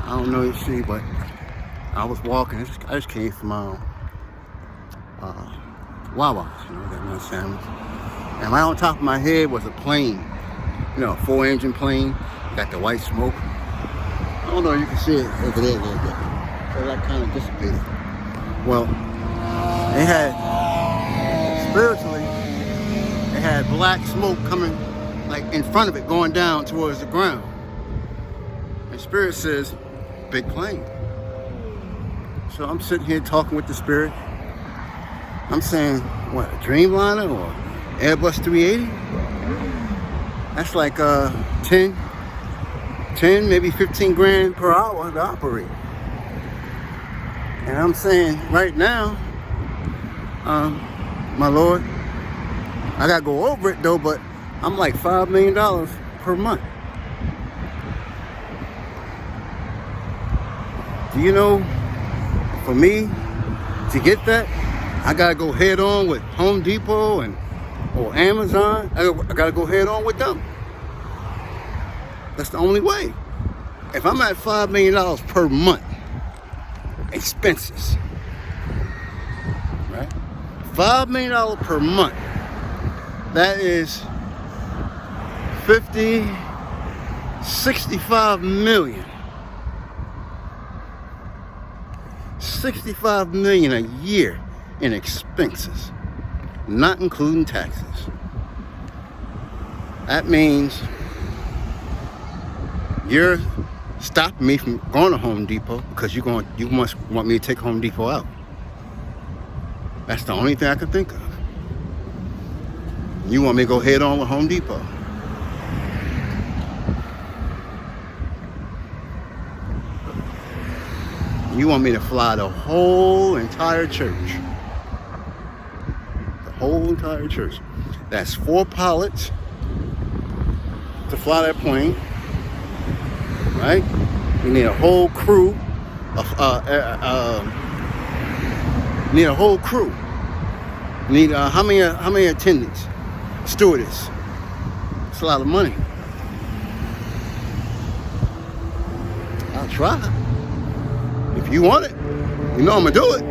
I don't know if you see, but I was walking. I just came from Wawa, that nice sandwich. And right on top of my head was a plane, a 4-engine plane. Got the white smoke. I don't know if you can see it over there a little bit. So that kind of dissipated. Well, they had, spiritually, they had black smoke coming like in front of it, going down towards the ground. And Spirit says, big plane. So I'm sitting here talking with the Spirit. I'm saying, what, a Dreamliner or Airbus 380? That's like 10, maybe 15 grand per hour to operate. And I'm saying right now, my Lord, I gotta go over it though, but I'm like $5 million per month. Do you know, for me to get that, I gotta go head on with Home Depot or Amazon. I gotta go head on with them. That's the only way. If I'm at $5 million per month, expenses, right? $5 million per month. That is 65 million. 65 million a year in expenses, not including taxes. That means you're stopping me from going to Home Depot because you must want me to take Home Depot out. That's the only thing I can think of. You want me to go head on with Home Depot. You want me to fly the whole entire church. The whole entire church. That's 4 pilots to fly that plane. Right? You need a whole crew of need a whole crew. You need how many attendants? Stewardess. It's a lot of money. I'll try. If you want it, I'm gonna do it.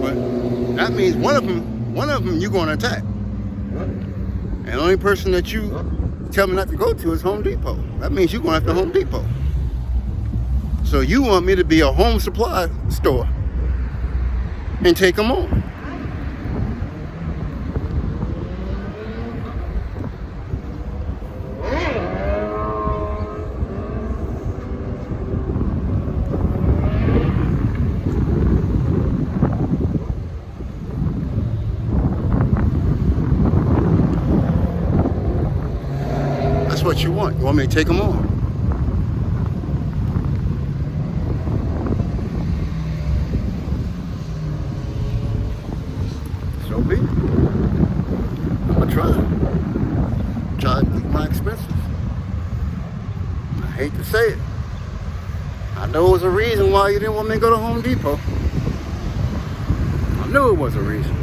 But that means one of them you're gonna attack. And the only person that you tell me not to go to is Home Depot. That means you're going after Home Depot. So you want me to be a home supply store and take them on. That's what you want. You want me to take them on. So be it. I'm gonna try to keep my expenses. I hate to say it. I know it was a reason why you didn't want me to go to Home Depot. I knew it was a reason.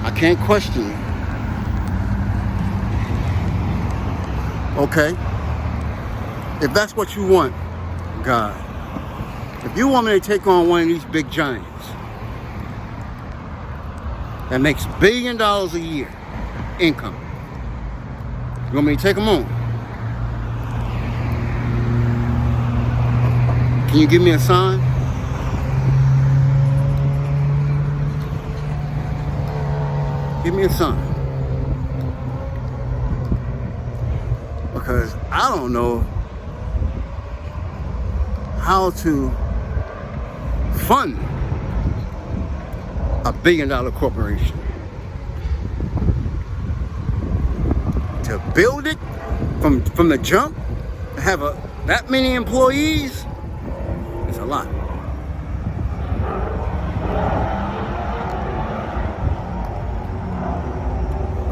I can't question you. Okay? If that's what you want, God, if you want me to take on one of these big giants that makes $1 billion a year income, you want me to take them on? Can you give me a sign? Give me a sign. Because I don't know how to fund a $1 billion corporation. To build it from the jump, to have that many employees, is a lot.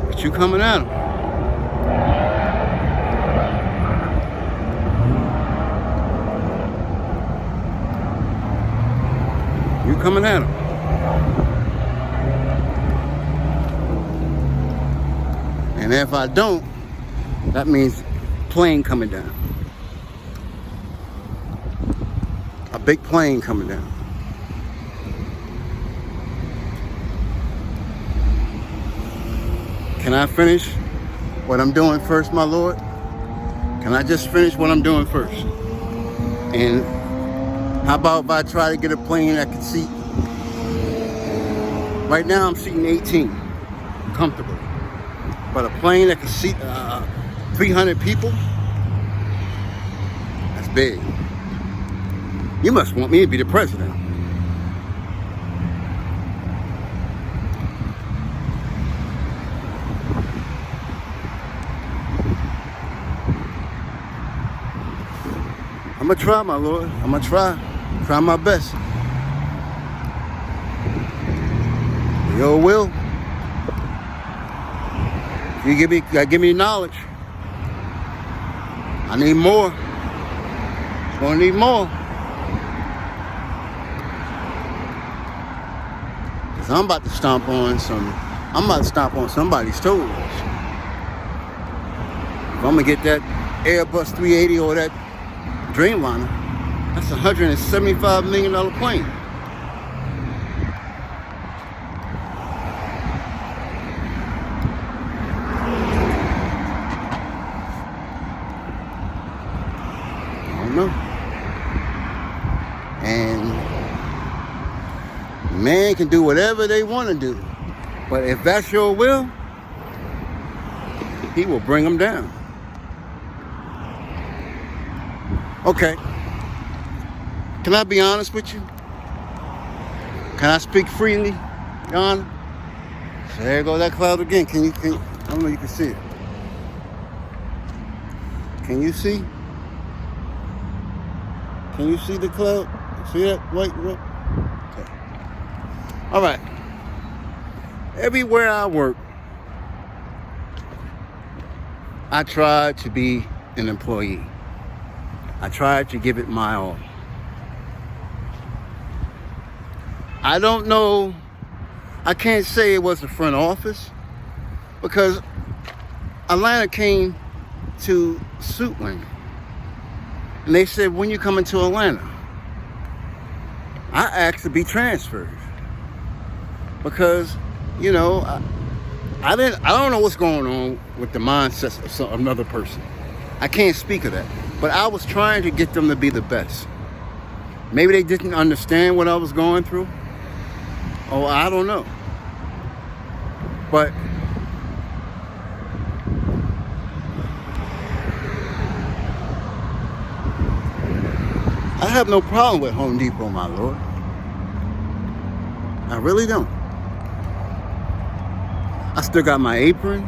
But you coming at them. You coming at them. And if I don't, that means plane coming down. A big plane coming down. Can I finish what I'm doing first, my Lord? Can I just finish what I'm doing first? And how about if I try to get a plane that can seat? Right now I'm seating 18, comfortably. But a plane that can seat 300 people, that's big. You must want me to be the president. I'm gonna try, my Lord. I'm gonna try my best. Your will. You give me knowledge. I need more. Gonna need more. Cause I'm about to stomp on somebody's toes. If I'm gonna get that Airbus 380 or that Dreamliner, that's a $175 million plane. I don't know. And man can do whatever they want to do. But if that's your will, he will bring them down. Okay. Can I be honest with you? Can I speak freely, Your Honor? So there goes that cloud again. I don't know if you can see it. Can you see? Can you see the cloud? See that white? Okay. All right. Everywhere I work, I try to be an employee. I tried to give it my all. I don't know, I can't say it was the front office because Atlanta came to Suitland and they said, when you coming to Atlanta? I asked to be transferred because, you know, I don't know what's going on with the mindset of another person. I can't speak of that. But I was trying to get them to be the best. Maybe they didn't understand what I was going through. Oh, I don't know. But I have no problem with Home Depot, my Lord. I really don't. I still got my apron.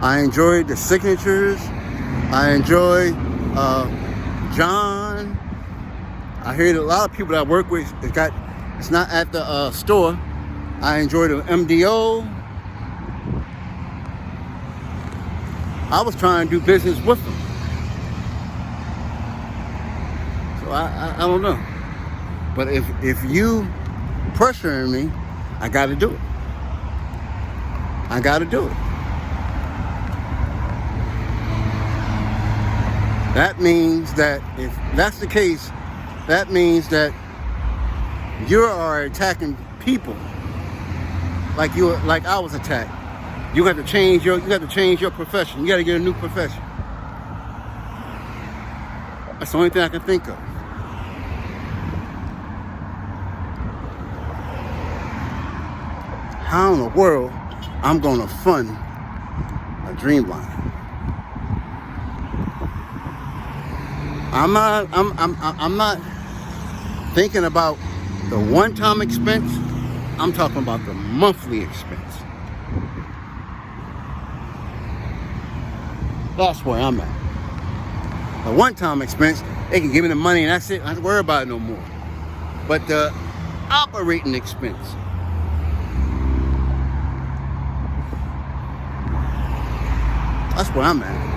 I enjoyed the signatures. I enjoy John. I hear a lot of people that I work with, it's not at the store. I enjoy the MDO. I was trying to do business with them. So I don't know. But if you pressuring me, I got to do it. I got to do it. That means that if that's the case, that means that you are attacking people like I was attacked. You got to change your profession. You got to get a new profession. That's the only thing I can think of. How in the world I'm gonna fund a Dreamliner? I'm not thinking about the one-time expense. I'm talking about the monthly expense. That's where I'm at. The one-time expense, they can give me the money and that's it. I don't have to worry about it no more. But the operating expense, that's where I'm at.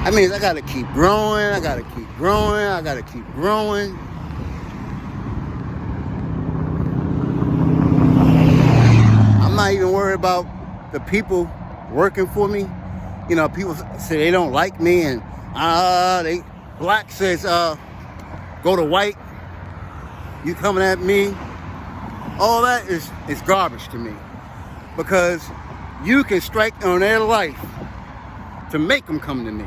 That means I gotta keep growing, I gotta keep growing, I gotta keep growing. I'm not even worried about the people working for me. You know, people say they don't like me, and black says go to white. You coming at me? All that is garbage to me, because you can strike on their life to make them come to me.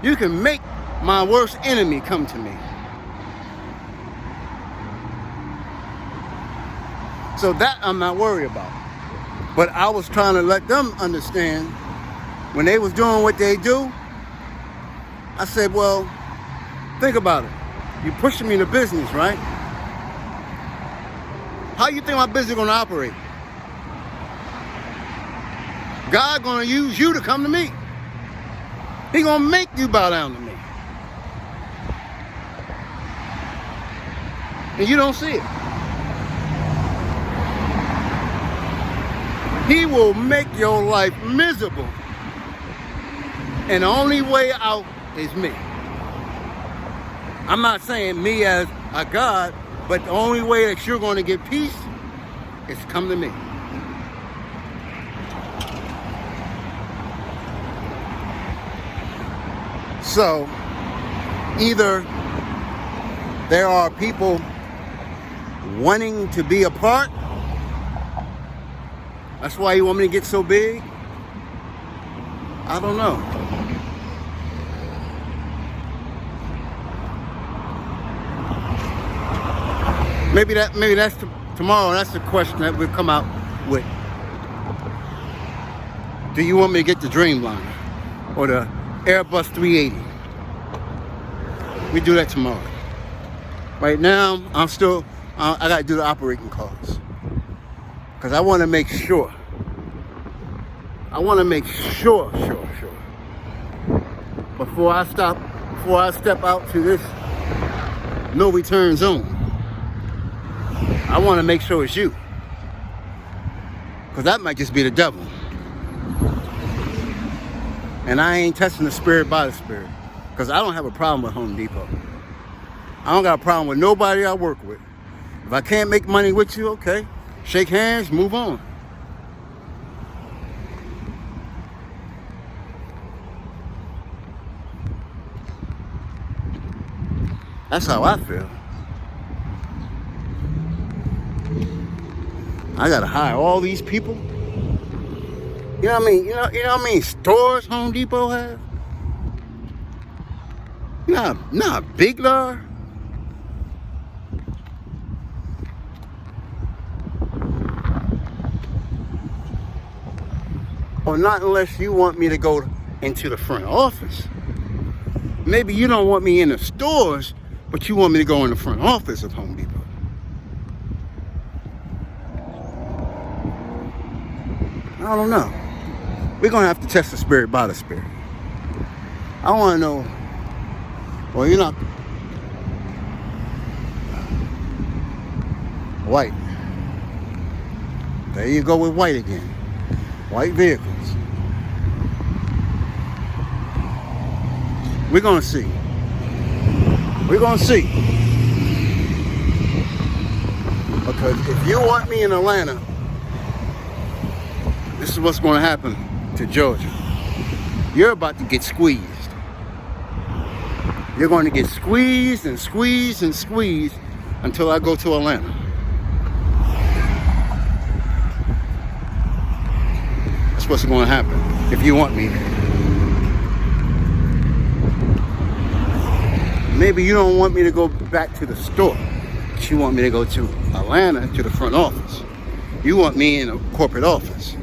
You can make my worst enemy come to me. So that I'm not worried about. But I was trying to let them understand, when they was doing what they do, I said, well, think about it. You're pushing me to business, right? How you think my business is going to operate? God going to use you to come to me. He going to make you bow down to me. And you don't see it. He will make your life miserable. And the only way out is me. I'm not saying me as a God, but the only way that you're going to get peace is come to me. So, either there are people wanting to be a part. That's why you want me to get so big? I don't know. Maybe that's tomorrow. That's the question that we'll come out with. Do you want me to get the Dreamliner or the Airbus 380? We do that tomorrow. Right now, I got to do the operating costs, because I want to make sure. Sure. Before I step out to this no return zone, I want to make sure it's you. Because that might just be the devil. And I ain't testing the spirit by the spirit. Because I don't have a problem with Home Depot. I don't got a problem with nobody I work with. If I can't make money with you, okay. Shake hands, move on. That's how I feel. I gotta hire all these people. You know what I mean? You know how many stores Home Depot has? You know how big they are? Or not unless you want me to go into the front office. Maybe you don't want me in the stores, but you want me to go in the front office of Home Depot. I don't know. We're going to have to test the spirit by the spirit. I want to know. Well, you're not. White. There you go with white again. White vehicles. We're going to see. We're going to see. Because if you want me in Atlanta, this is what's going to happen to Georgia. You're about to get squeezed. You're going to get squeezed and squeezed and squeezed until I go to Atlanta. That's what's going to happen if you want me there. Maybe you don't want me to go back to the store, but you want me to go to Atlanta, to the front office. You want me in a corporate office.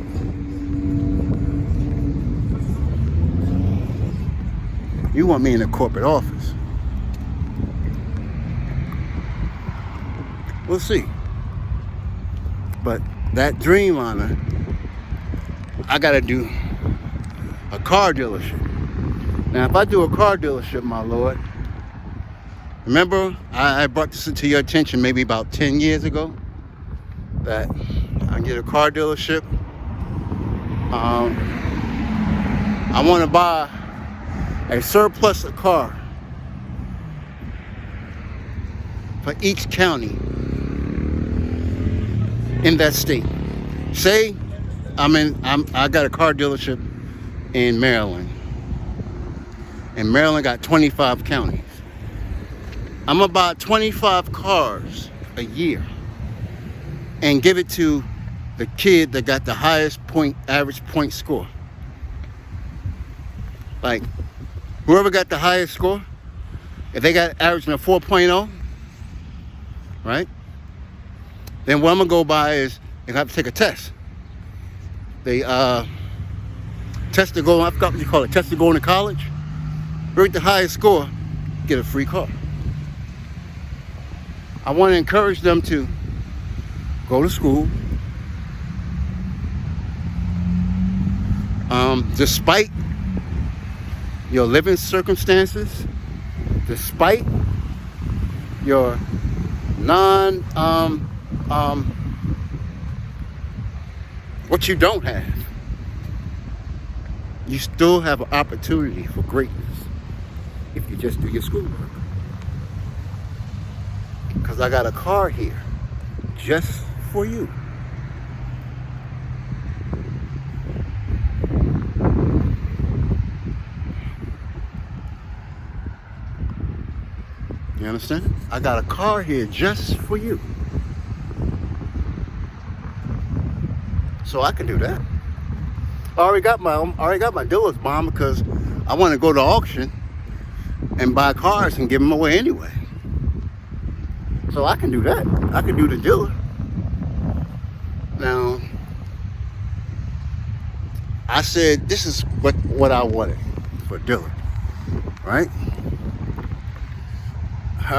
You want me in a corporate office. We'll see. But that Dreamliner, I gotta do a car dealership. Now, if I do a car dealership, my lord, remember I brought this to your attention maybe about 10 years ago, that I get a car dealership. I want to buy a surplus of car for each county in that state. Say I got a car dealership in Maryland. And Maryland got 25 counties. I'm gonna buy 25 cars a year and give it to the kid that got the highest average point score. Like, whoever got the highest score, if they got averaging a 4.0, right? Then what I'm gonna go by is they have to take a test. They test to go, I forgot what you call it, test to go into college. Rate the highest score, get a free car. I want to encourage them to go to school. Despite your living circumstances, despite your what you don't have, you still have an opportunity for greatness if you just do your schoolwork. Because I got a car here just for you. You understand? I got a car here just for you. So I can do that. I already got my dealer's bond because I want to go to auction and buy cars and give them away anyway. So I can do that. I can do the dealer. Now, I said this is what I wanted for a dealer, right? If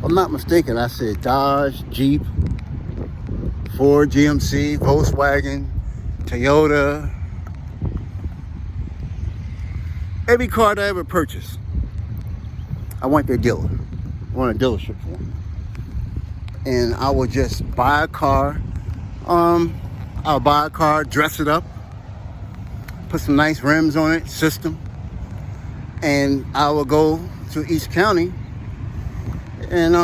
I'm not mistaken, I said Dodge, Jeep, Ford, GMC, Volkswagen, Toyota. Every car that I ever purchased, I want their dealer. I want a dealership for them. And I will just buy a car. I'll buy a car, dress it up, put some nice rims on it, system. And I will go to each county and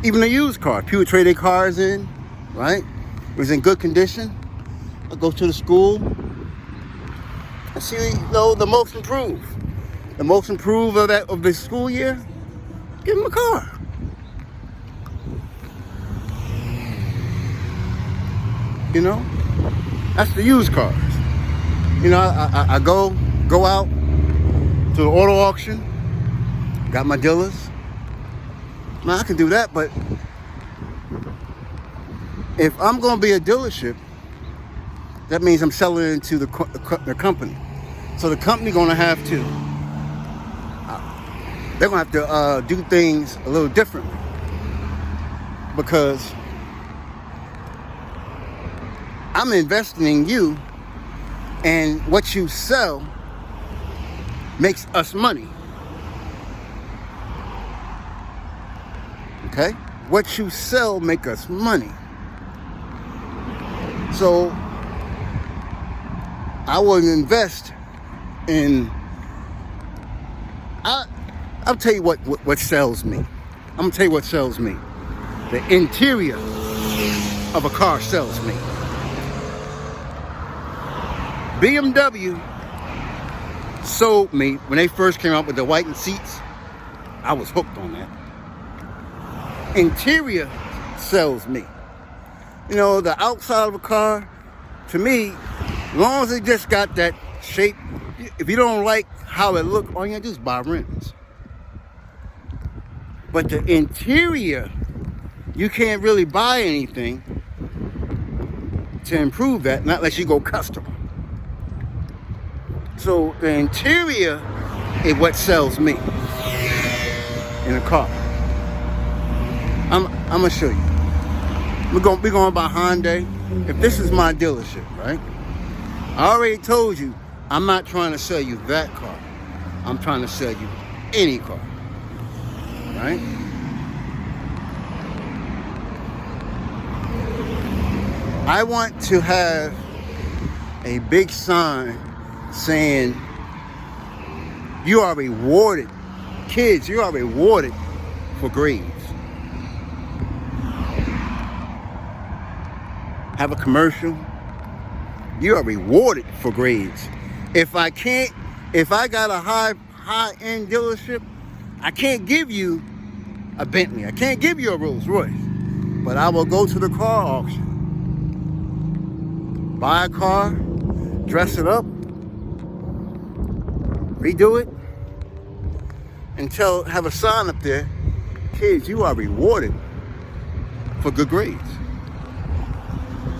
even a used car. People trade their cars in, right? It was in good condition. I'll go to the school and see, the most improved. The most improved of the school year, give them a car. That's the used cars. I go out to the auto auction, got my dealers. Now I can do that, but if I'm going to be a dealership, that means I'm selling into the company. So the company going to have to, they're going to have to do things a little differently, because I'm investing in you, and what you sell makes us money. Okay? What you sell make us money. So I will invest in. I'll tell you what sells me. I'm gonna tell you what sells me. The interior of a car sells me. BMW sold me when they first came out with the whitened seats. I was hooked on that. Interior sells me. The outside of a car, to me, as long as it just got that shape, if you don't like how it looks, all you gotta do is buy rims. But the interior, you can't really buy anything to improve that, not unless you go custom. So the interior is what sells me in a car. I'm gonna show you. We're going by Hyundai. If this is my dealership, right? I already told you, I'm not trying to sell you that car. I'm trying to sell you any car, right? I want to have a big sign saying, you are rewarded. Kids, you are rewarded for grades. have a commercial. You are rewarded for grades. If I got a high-end dealership, I can't give you a Bentley. I can't give you a Rolls Royce. But I will go to the car auction, buy a car, dress it up, redo it, and have a sign up there, kids, you are rewarded for good grades. I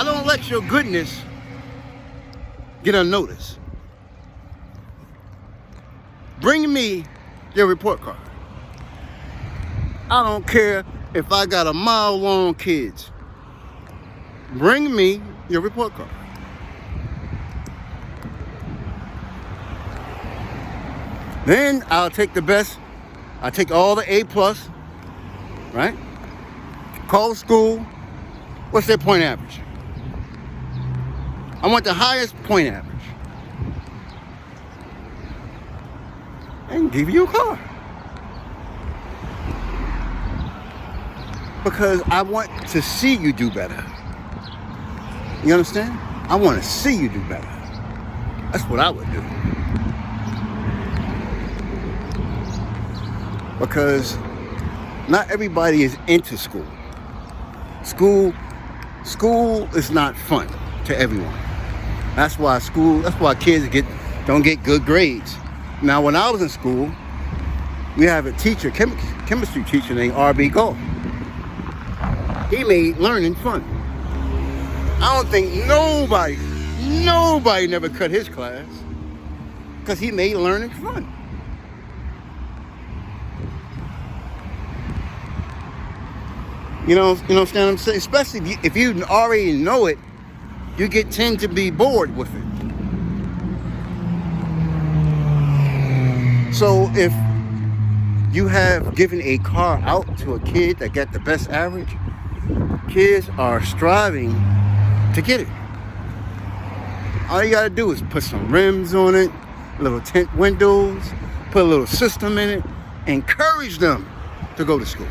don't let your goodness get unnoticed. Bring me your report card. I don't care if I got a mile long kids. Bring me your report card. Then I'll take the best. I'll take all the A+, right? Call the school. What's their point average? I want the highest point average. And give you a car. Because I want to see you do better. You understand? I want to see you do better. That's what I would do. Because not everybody is into school. School is not fun to everyone. That's why kids don't get good grades. Now, when I was in school, we have a teacher, chemistry teacher named R.B. Gold. He made learning fun. I don't think nobody never cut his class because he made learning fun. You know what I'm saying? Especially if you already know it, you tend to be bored with it. So if you have given a car out to a kid that got the best average, kids are striving to get it. All you gotta do is put some rims on it, little tint windows, put a little system in it, encourage them to go to school.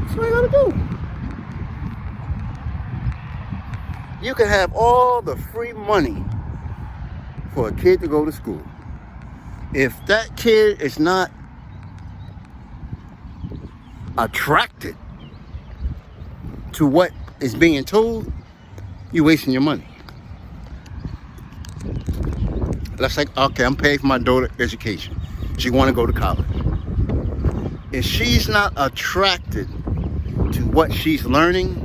That's what you gotta do. You can have all the free money for a kid to go to school. If that kid is not attracted to what is being told, you're wasting your money. Let's say, okay, I'm paying for my daughter's education. She want to go to college. If she's not attracted to what she's learning,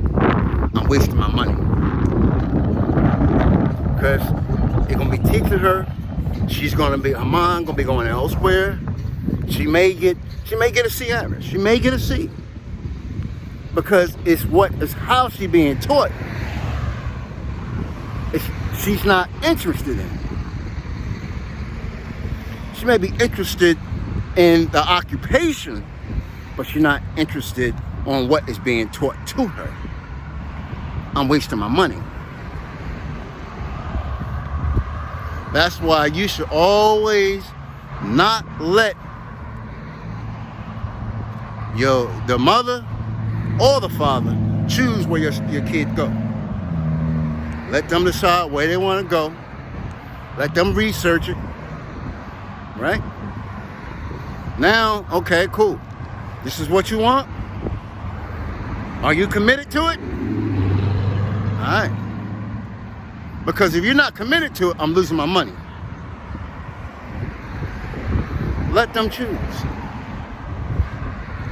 I'm wasting my money. Because they're going to be teaching her. Her mind going to be going elsewhere. She may get a C average. She may get a C. Because it's how she's being taught. She's not interested in it. She may be interested in the occupation, but she's not interested on what is being taught to her. I'm wasting my money. That's why you should always not let the mother or the father choose where your kid go. Let them decide where they want to go. Let them research it. Right? Now, okay, cool. This is what you want? Are you committed to it? All right. Because if you're not committed to it, I'm losing my money. Let them choose.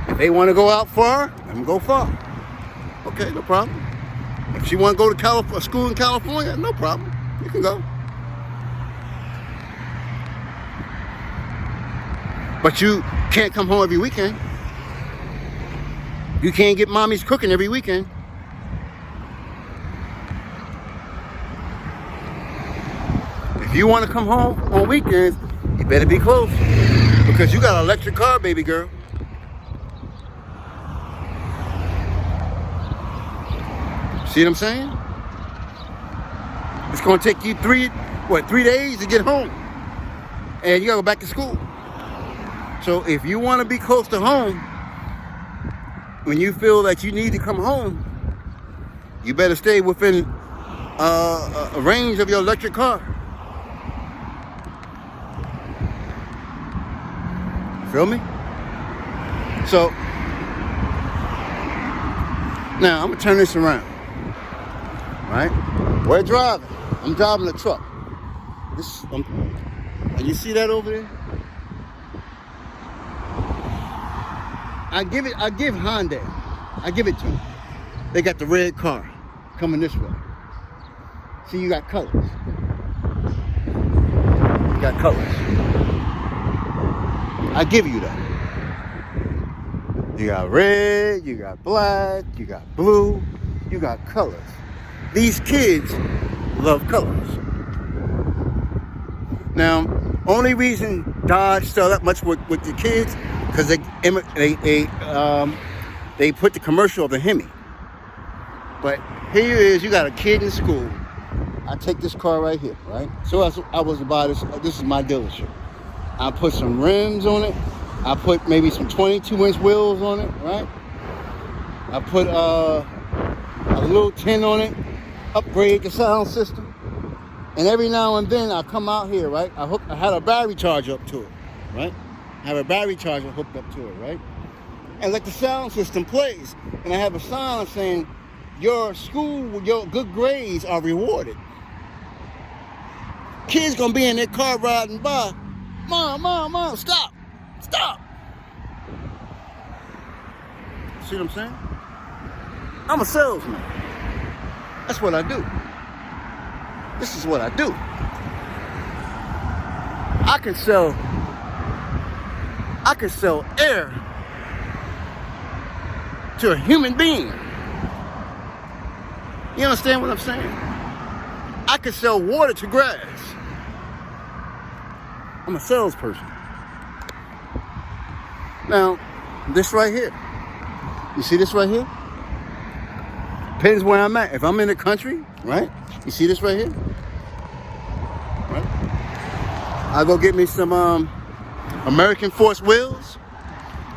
If they want to go out far, let them go far. Okay, no problem. If she want to go to school in California, no problem. You can go. But you can't come home every weekend. You can't get mommy's cooking every weekend. If you want to come home on weekends, you better be close. Because you got an electric car, baby girl. See what I'm saying? It's going to take you 3 days to get home. And you got to go back to school. So if you want to be close to home, when you feel that you need to come home, you better stay within a range of your electric car. Feel me? So now I'm gonna turn this around. Right? We're driving. I'm driving a truck. And you see that over there? I give Hyundai. I give it to them. They got the red car coming this way. See, you got colors. You got colors. I give you that. You got red, you got black, you got blue, you got colors. These kids love colors. Now, only reason Dodge sell that much with the kids, because they put the commercial of the Hemi. But here is, you got a kid in school. I take this car right here, right? So I was to buy this. This is my dealership. I put some rims on it. I put maybe some 22-inch wheels on it, right? I put a little tint on it. Upgrade the sound system, and every now and then I come out here, right? I had a battery charger up to it, right? I have a battery charger hooked up to it, right? And let the sound system plays, and I have a sign saying, "Your school, your good grades are rewarded." Kids gonna be in their car riding by, mom, stop. See what I'm saying? I'm a salesman. That's what I do. This is what I do. I can sell air to a human being. You understand what I'm saying? I can sell water to grass. I'm a salesperson. Now, this right here. You see this right here? Depends where I'm at. If I'm in the country, right? You see this right here? Right? I'll go get me some American Force wheels,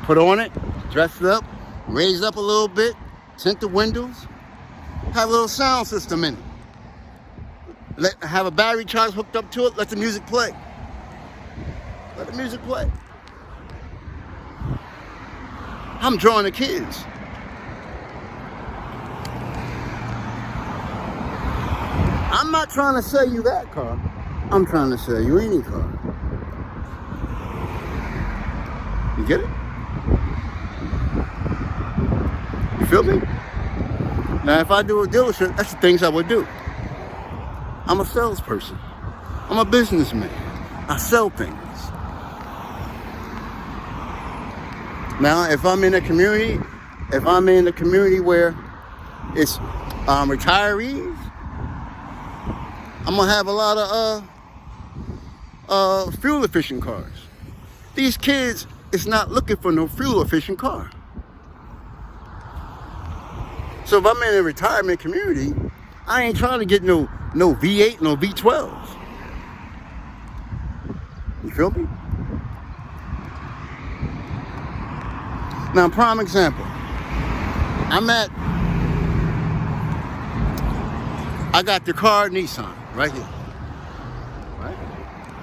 put on it, dress it up, raise it up a little bit, tint the windows, have a little sound system in it. Have a battery charge hooked up to it, let the music play. Let the music play. I'm drawing the kids. I'm not trying to sell you that car. I'm trying to sell you any car. You get it? You feel me? Now, if I do a dealership, that's the things I would do. I'm a salesperson. I'm a businessman. I sell things. Now, if I'm in a community where it's retirees, I'm gonna have a lot of fuel efficient cars. These kids is not looking for no fuel efficient car. So if I'm in a retirement community, I ain't trying to get no V8, no V12s. You feel me? Now, prime example. I got the car Nissan right here. Right?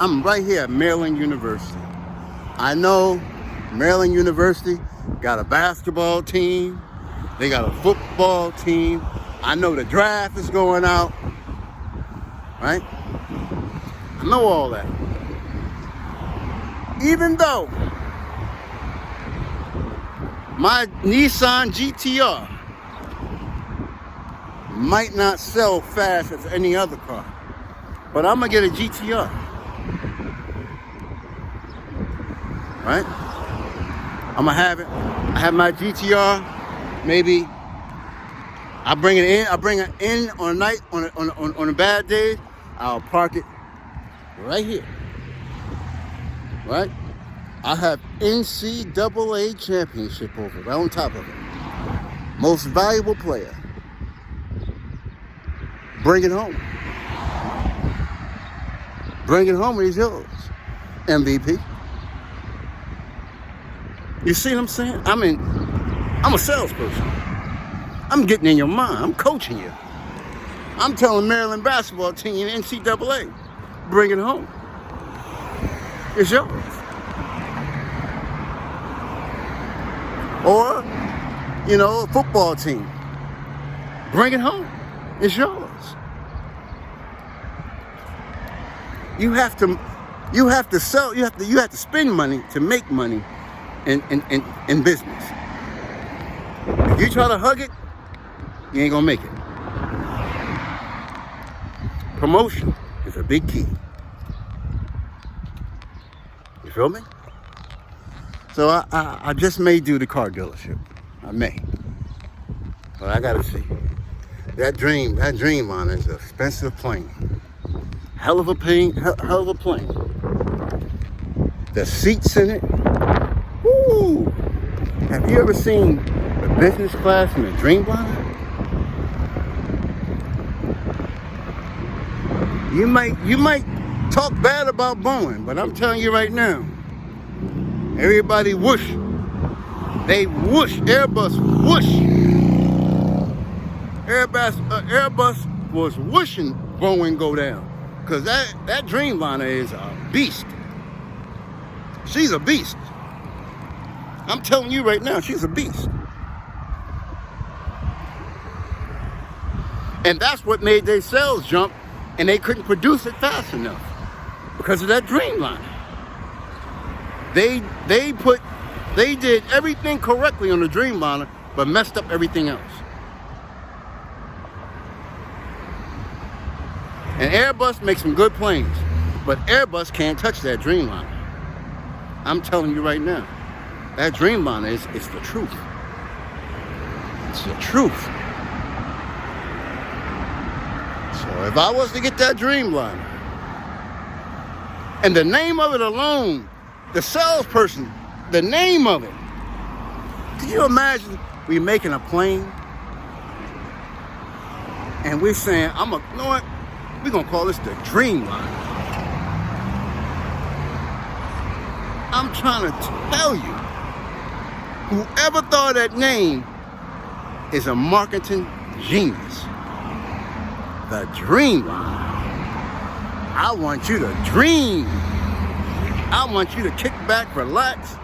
I'm right here at Maryland University. I know Maryland University got a basketball team. They got a football team. I know the draft is going out. Right? I know all that. Even though my Nissan GTR might not sell fast as any other car, but I'm gonna get a GTR, right? I'm gonna have it. I have my GTR. Maybe I bring it in. I bring it in on a night, on a bad day. I'll park it right here, right? I have NCAA championship over right on top of it. Most valuable player. Bring it home. Bring it home, he's yours. MVP. You see what I'm saying? I'm I'm a salesperson. I'm getting in your mind. I'm coaching you. I'm telling Maryland basketball team NCAA, bring it home. It's yours. Or, a football team, bring it home. It's yours. You have to sell. You have to spend money to make money in business. If you try to hug it, you ain't gonna make it. Promotion is a big key. You feel me? So I just may do the car dealership. I may. But I gotta see. That Dreamliner is an expensive plane. Hell of a plane. The seats in it. Woo! Have you ever seen the business class in the Dreamliner? You might talk bad about Boeing, but I'm telling you right now, everybody whoosh. They whoosh. Airbus whoosh. Airbus was whooshing Boeing go down. Because that Dreamliner is a beast. She's a beast. I'm telling you right now, she's a beast. And that's what made their sales jump, and they couldn't produce it fast enough because of that Dreamliner. They did everything correctly on the Dreamliner, but messed up everything else. And Airbus makes some good planes, but Airbus can't touch that Dreamliner. I'm telling you right now, that Dreamliner is the truth. It's the truth. So if I was to get that Dreamliner, and the name of it alone, the salesperson, the name of it, could you imagine we making a plane, and we're saying, you know what? We're going to call this the Dreamliner. I'm trying to tell you, whoever thought of that name is a marketing genius. The Dreamliner. I want you to dream. I want you to kick back, relax,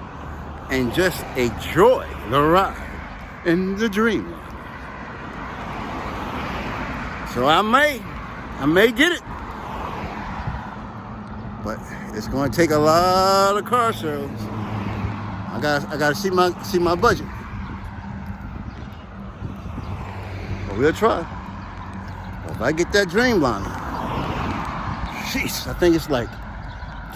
and just enjoy the ride in the Dreamliner. So I may get it, but it's going to take a lot of car sales. I got to see my budget. But we'll try. If I get that Dreamliner, jeez, I think it's like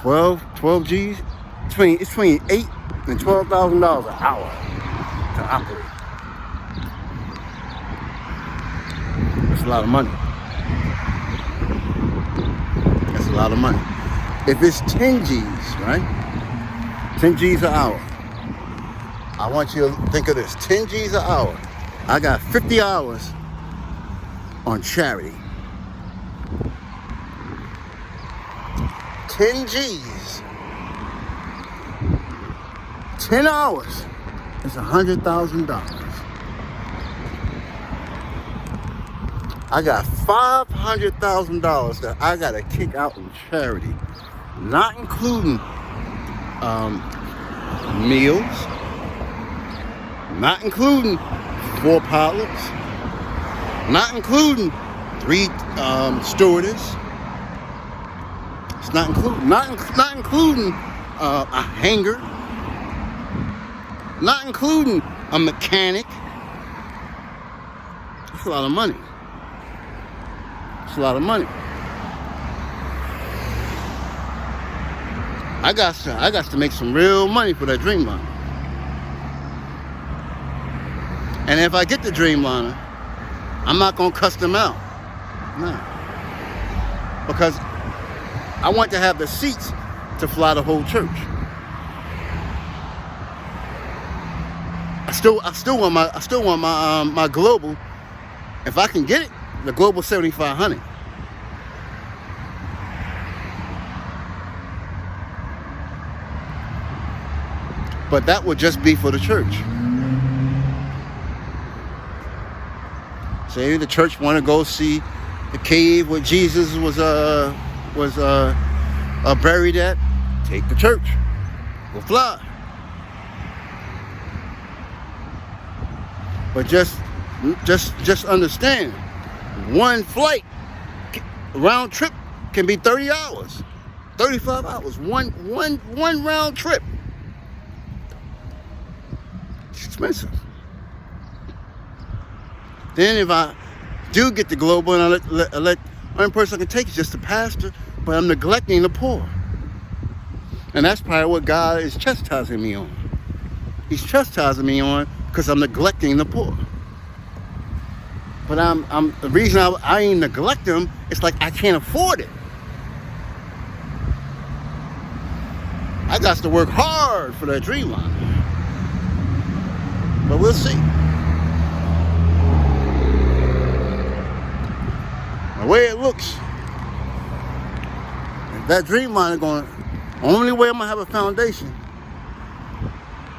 12 G's. It's between $8,000 and $12,000 an hour to operate. That's a lot of money. That's a lot of money. If it's 10 G's, right? 10 G's an hour. I want you to think of this. 10 G's an hour. I got 50 hours on charity. 10 G's. 10 hours is $100,000. I got $500,000 that I got to kick out in charity, not including meals, not including 4 pilots, not including 3 stewardess. It's not including a hangar, not including a mechanic. That's a lot of money. It's a lot of money. I got to make some real money for that Dreamliner. And if I get the Dreamliner, I'm not gonna cuss them out. No. Because I want to have the seats to fly the whole church. I still want my Global. If I can get it, the Global 7500. But that would just be for the church. Say the church want to go see the cave where Jesus was buried at. Take the church. Go fly. But just understand, one flight, round trip, can be 30 hours, 35 hours. One round trip. It's expensive. Then if I do get the global and I let one person I can take is just the pastor, but I'm neglecting the poor. And that's probably what God is chastising me on. He's chastising me on because I'm neglecting the poor. But the reason I ain't neglect them, it's like I can't afford it. I got to work hard for that dream line. But we'll see. The way it looks, that dream line is going. Only way I'm gonna have a foundation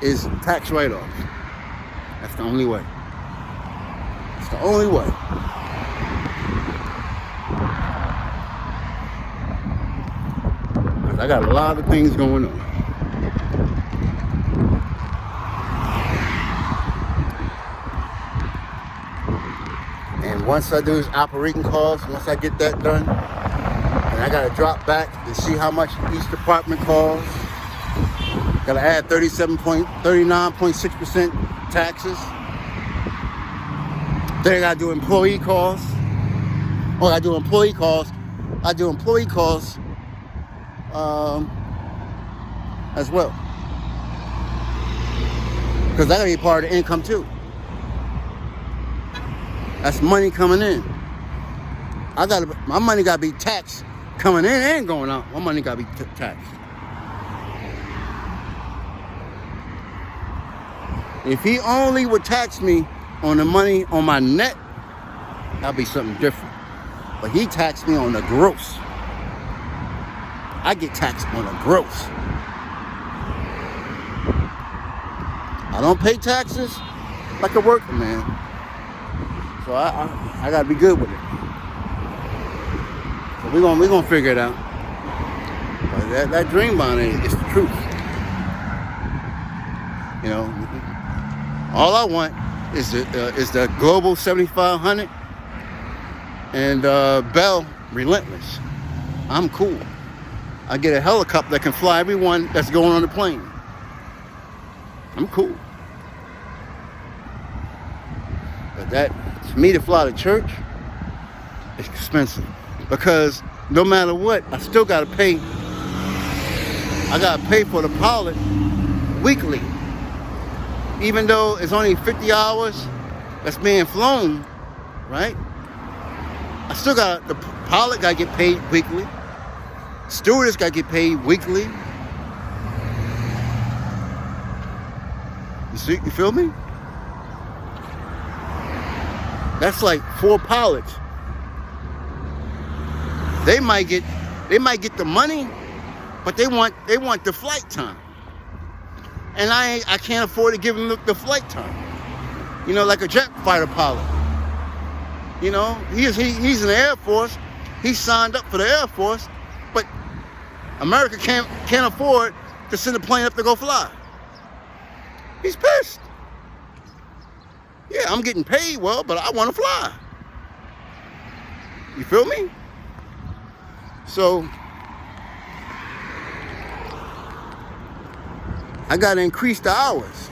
is tax write-offs. That's the only way. It's the only way. Because I got a lot of things going on. And once I do this operating costs, once I get that done, and I gotta drop back and see how much each department costs. Gotta add 39.6% taxes. Then I gotta do employee costs. I do employee costs as well. Because that gotta be part of the income too. That's money coming in. My money gotta be taxed coming in and going out. My money gotta be taxed. If he only would tax me on the money on my net, that'd be something different. But he taxed me on the gross. I get taxed on the gross. I don't pay taxes like a worker, man. So I gotta be good with it. So we're gonna figure it out. But that dream bond is the truth. You know, all I want is the Global 7500 and Bell Relentless. I'm cool. I get a helicopter that can fly everyone that's going on the plane. I'm cool. But that, for me to fly to church, it's expensive. Because no matter what, I still gotta pay. I gotta pay for the pilot weekly. Even though it's only 50 hours that's being flown, right? I still got, the pilot gotta get paid weekly. Stewardess gotta get paid weekly. You feel me? That's like 4 pilots. They might get the money, but they want the flight time. And I can't afford to give them the flight time. You know, like a jet fighter pilot. You know, he's in the Air Force. He signed up for the Air Force, but America can't afford to send a plane up to go fly. He's pissed. Yeah, I'm getting paid well, but I want to fly. You feel me? So I got to increase the hours.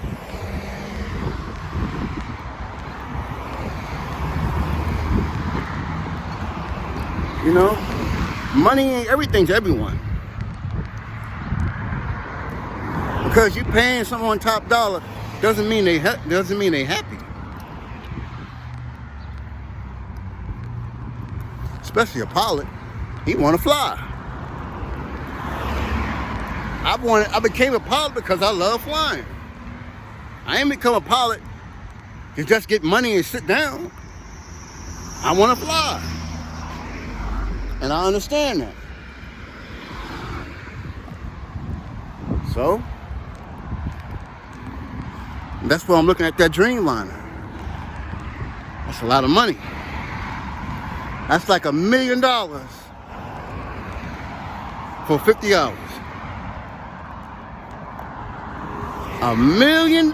You know, money ain't everything to everyone. Because you paying someone top dollar doesn't mean they happy. Especially a pilot, he want to fly. I became a pilot because I love flying. I ain't become a pilot to just get money and sit down. I want to fly. And I understand that. So, that's why I'm looking at that Dreamliner. That's a lot of money. That's like $1 million for 50 hours. $1 million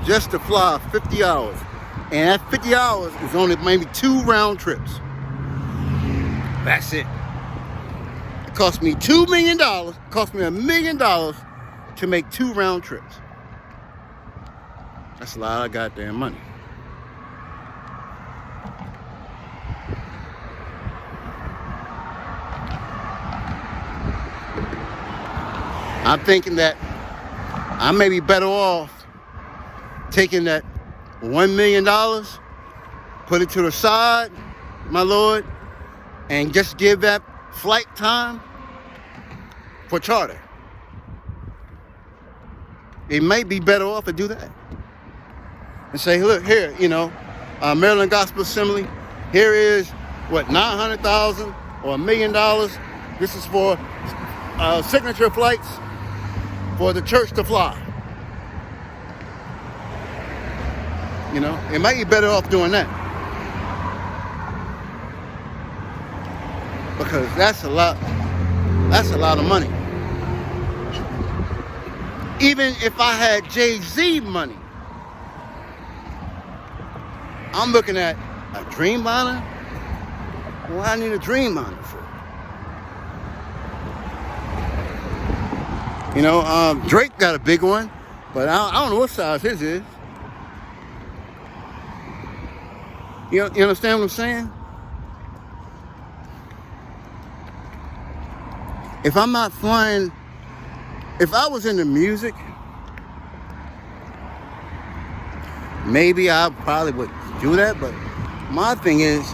just to fly 50 hours. And that 50 hours is only maybe 2 round trips. That's it. It cost me $2 million, cost me $1 million to make 2 round trips. That's a lot of goddamn money. I'm thinking that I may be better off taking that $1 million, put it to the side, my Lord, and just give that flight time for charter. It may be better off to do that. And say, look, here, Maryland Gospel Assembly, here is, what, $900,000 or $1 million. This is for signature flights for the church to fly. It might be better off doing that. Because that's a lot of money. Even if I had Jay-Z money, I'm looking at a Dreamliner. What I need a Dreamliner for? Drake got a big one, but I don't know what size his is. You understand what I'm saying? If I'm not flying, if I was into music, maybe I probably would do that, but my thing is,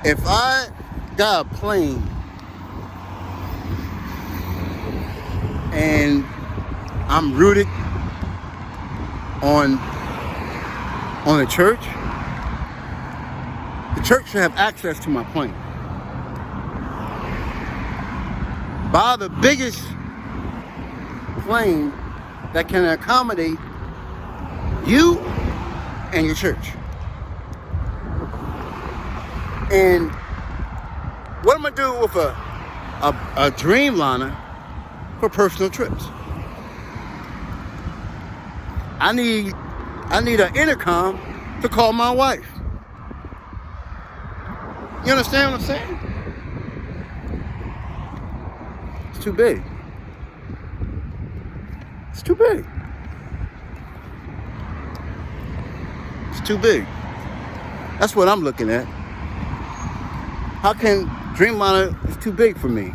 if I got a plane and I'm rooted on the church should have access to my plane. Buy the biggest plane that can accommodate you and your church. And what am I gonna do with a Dreamliner for personal trips? I need an intercom to call my wife. You understand what I'm saying? It's too big. It's too big. It's too big. That's what I'm looking at. How can Dreamliner is too big for me?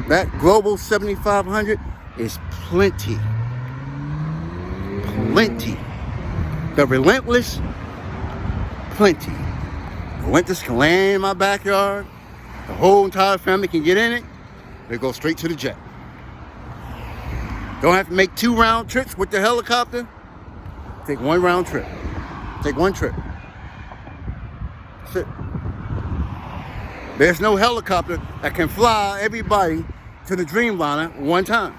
That Global 7500 is plenty. Plenty. The Relentless, plenty. The Relentless can land in my backyard. The whole entire family can get in it. They go straight to the jet. Don't have to make 2 round trips with the helicopter. Take 1 round trip. Take 1 trip. That's it. There's no helicopter that can fly everybody to the Dreamliner one time.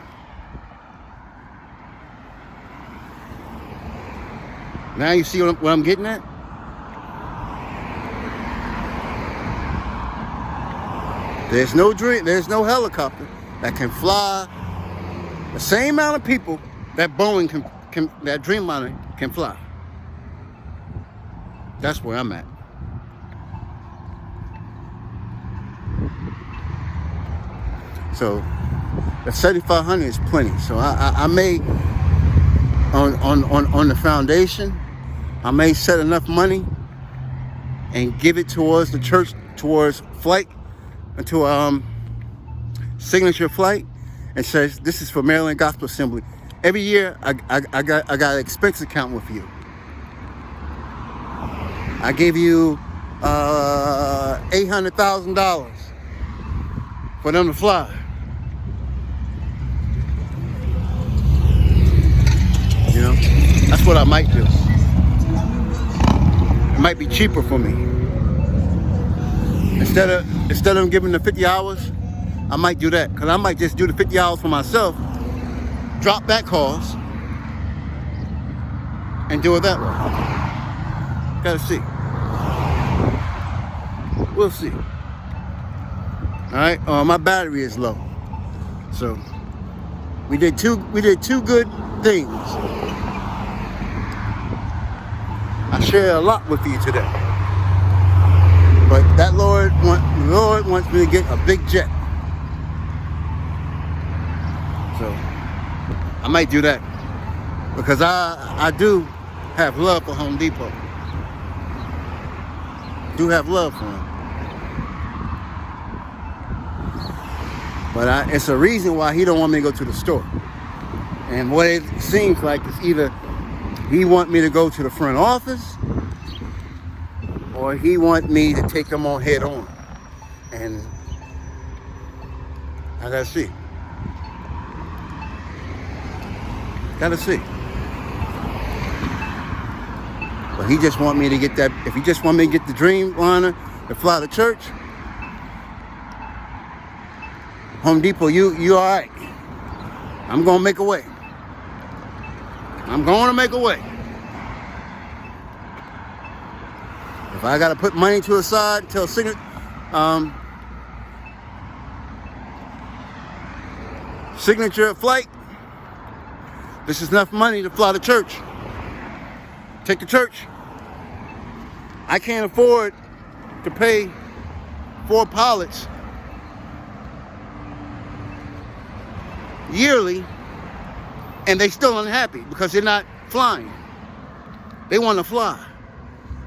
Now you see what I'm getting at? There's no helicopter that can fly the same amount of people that Boeing that Dreamliner can fly. That's where I'm at. So the 7,500 is plenty. So I may on the foundation, I may set enough money and give it towards the church, towards flight, into a signature flight, and says this is for Maryland Gospel Assembly. Every year I got an expense account with you. I gave you $800,000 for them to fly. That's what I might do. It might be cheaper for me. Instead of them giving the 50 hours, I might do that. Because I might just do the 50 hours for myself drop that cost and do it that way. Gotta see. We'll see. Alright, my battery is low. So we did two good things. I share a lot with you today. But that Lord wants me to get a big jet. So I might do that. Because I do have love for Home Depot. Do have love for him. But it's a reason why he don't want me to go to the store. And what it seems like is either he want me to go to the front office or he want me to take him on head on. And I gotta see. Gotta see. But he just want me to get that. If he just want me to get the Dreamliner to fly to church, Home Depot, you all right. I'm gonna make a way. I'm gonna make a way. If I gotta put money to the side until signature flight, this is enough money to fly to church. Take the church. I can't afford to pay 4 pilots yearly, and they still unhappy because they're not flying. They want to fly.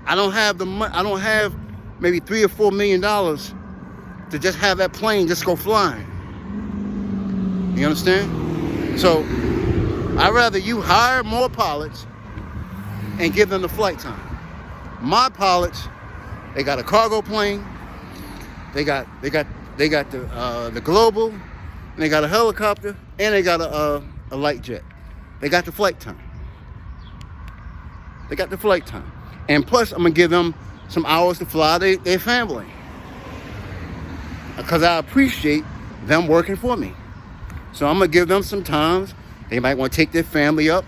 I don't have the money. I don't have maybe $3 or $4 million to just have that plane just go flying. You understand? So I'd rather you hire more pilots and give them the flight time. My pilots, they got a cargo plane, they got the global, and they got a helicopter, and they got a light jet. They got the flight time. They got the flight time. And plus, I'm gonna give them some hours to fly their family. Because I appreciate them working for me. So I'm gonna give them some times. They might want to take their family up,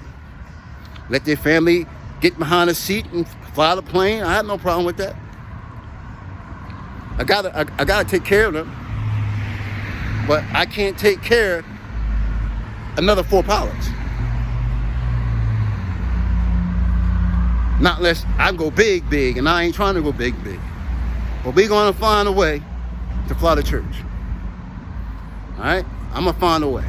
let their family get behind a seat and fly the plane. I have no problem with that. I gotta take care of them. But I can't take care of another 4 pilots. Not unless I go big, and I ain't trying to go big. But we're gonna find a way to fly to church. All right? I'm gonna find a way.